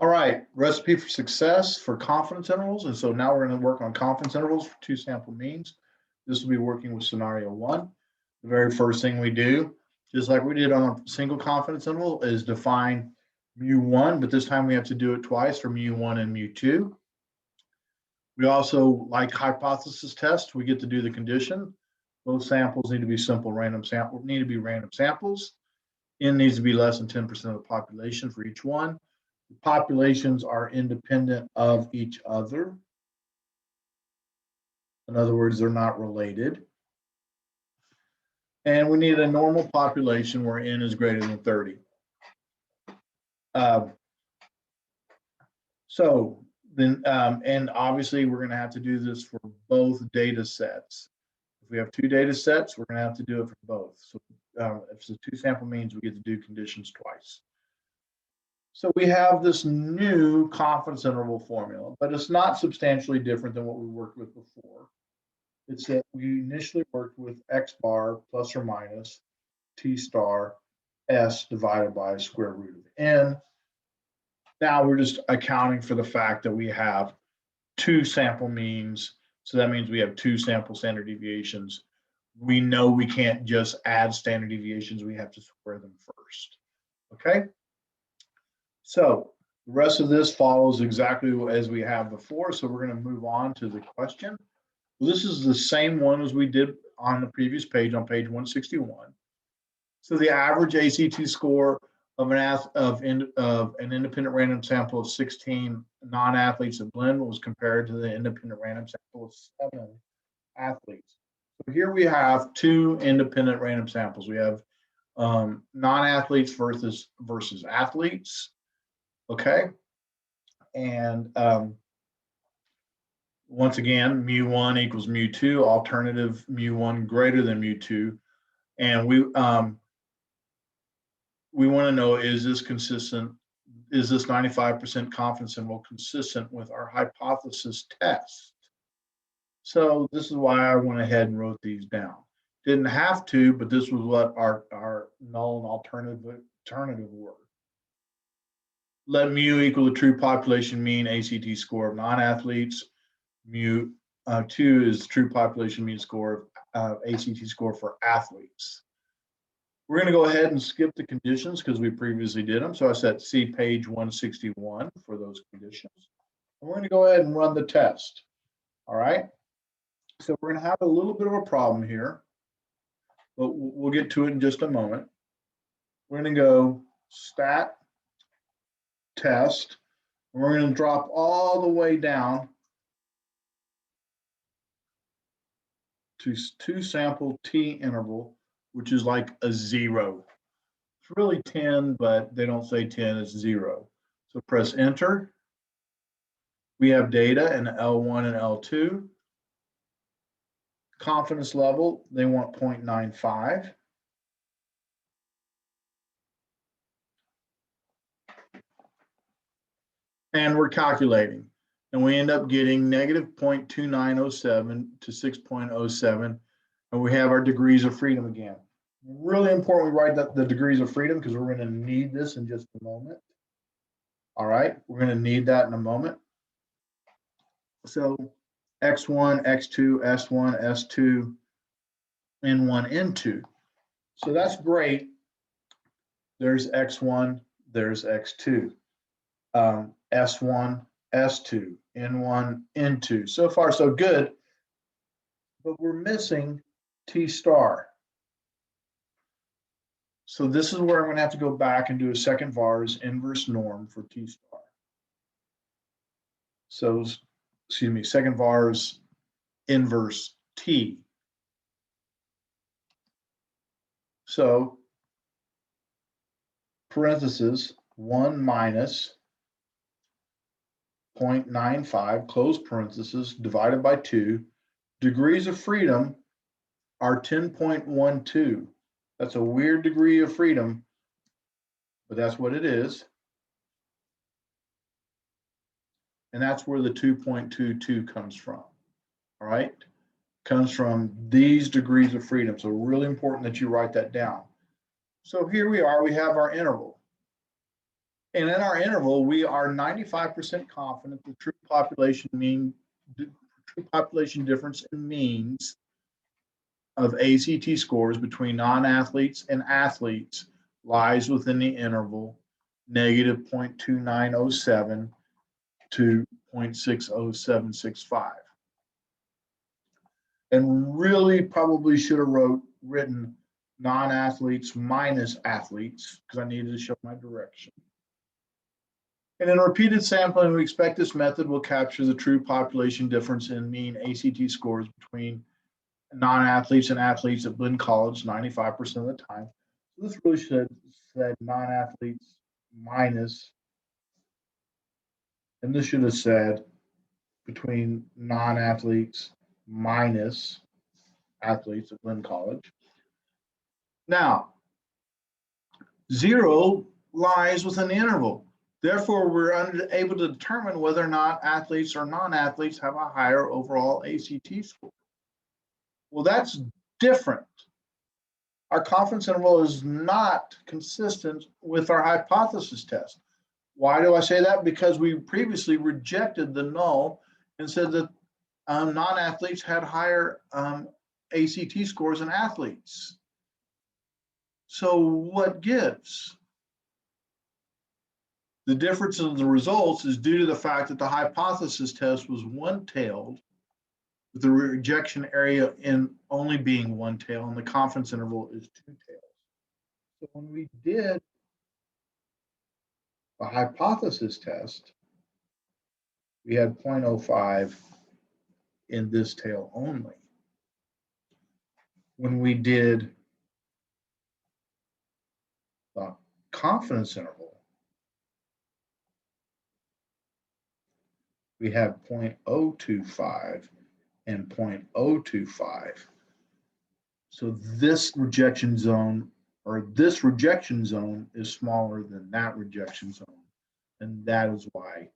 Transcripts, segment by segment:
All right, recipe for success for confidence intervals. And so now we're going to work on confidence intervals for two sample means. This will be working with scenario one. The very first thing we do, just like we did on a single confidence interval, is define mu1, but this time we have to do it twice for mu1 and mu2. We also, like hypothesis test, we get to do the condition. Both samples need to be simple random samples, need to be random samples. N needs to be less than 10% of the population for each one. The populations are independent of each other. In other words, they're not related. And we need a normal population where N is greater than 30. And obviously we're going to have to do this for both data sets. If we have two data sets, we're going to have to do it for both. So if it's a two sample means, we get to do conditions twice. So we have this new confidence interval formula, but it's not substantially different than what we worked with before. It's that we initially worked with X bar plus or minus T star S divided by square root of N. Now we're just accounting for the fact that we have two sample means. So that means we have two sample standard deviations. We know we can't just add standard deviations. We have to square them first. Okay. So the rest of this follows exactly as we have before. So we're going to move on to the question. Well, this is the same one as we did on the previous page, on page 161. So the average ACT score of an independent random sample of 16 non-athletes at Blinn was compared to the independent random sample of 7 athletes. So here we have two independent random samples. We have non-athletes versus athletes. Okay, and once again, mu1 equals mu2, alternative mu1 greater than mu2, and we want to know, is this consistent? Is this 95% confidence interval consistent with our hypothesis test? So this is why I went ahead and wrote these down. Didn't have to, but this was what our null and alternative were. Let mu equal the true population mean ACT score of non-athletes. Mu2 is the true population mean score of ACT score for athletes. We're going to go ahead and skip the conditions because we previously did them. So I said see page 161 for those conditions. And we're going to go ahead and run the test. All right. So we're going to have a little bit of a problem here, but we'll get to it in just a moment. We're going to go stat test, and we're going to drop all the way down to two sample T interval, which is like a 0. It's really 10, but they don't say 10, it's 0. So press enter. We have data in L1 and L2. Confidence level, they want 0.95. And we're calculating, and we end up getting negative 0.2907 to 6.07, and we have our degrees of freedom again. Really important we write the degrees of freedom because we're going to need this in just a moment. All right, we're going to need that in a moment. So X1, X2, S1, S2, N1, N2. So that's great. There's X1, there's X2. S1, S2, N1, N2. So far, so good, but we're missing T star. So this is where I'm going to have to go back and do a second VARS inverse norm for T star. So, excuse me, second VARS inverse T. So, parentheses, 1 minus 0.95, close parentheses, divided by 2. Degrees of freedom are 10.12. That's a weird degree of freedom, but that's what it is. And that's where the 2.22 comes from. All right? Comes from these degrees of freedom. So really important that you write that down. So here we are, we have our interval. And in our interval, we are 95% confident the true population difference in means of ACT scores between non-athletes and athletes lies within the interval negative 0.2907 to 0.60765. And really probably should have written non-athletes minus athletes because I needed to show my direction. And in repeated sampling, we expect this method will capture the true population difference in mean ACT scores between non-athletes and athletes at Blinn College 95% of the time. So this really should have said non-athletes minus, and this should have said between non-athletes minus athletes at Blinn College. Now, 0 lies within the interval. Therefore, we're unable to determine whether or not athletes or non-athletes have a higher overall ACT score. Well, that's different. Our confidence interval is not consistent with our hypothesis test. Why do I say that? Because we previously rejected the null and said that non-athletes had higher ACT scores than athletes. So what gives? The difference in the results is due to the fact that the hypothesis test was one-tailed, with the rejection area in only being one tail, and the confidence interval is two tails. So when we did the hypothesis test, we had 0.05 in this tail only. When we did the confidence interval, we have 0.025 and 0.025. So this rejection zone, or this rejection zone, is smaller than that rejection zone. And that is why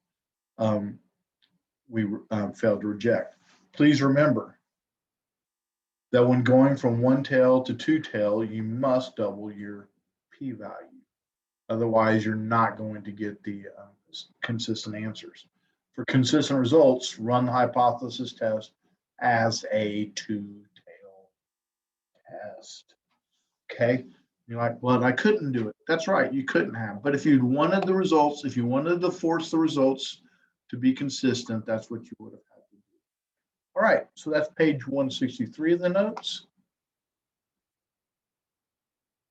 we failed to reject. Please remember that when going from one tail to two tail, you must double your p-value. Otherwise, you're not going to get the consistent answers. For consistent results, run the hypothesis test as a two-tail test. Okay? You're like, well, I couldn't do it. That's right, you couldn't have. But if you wanted the results, if you wanted to force the results to be consistent, that's what you would have had to do. All right, so that's page 163 of the notes.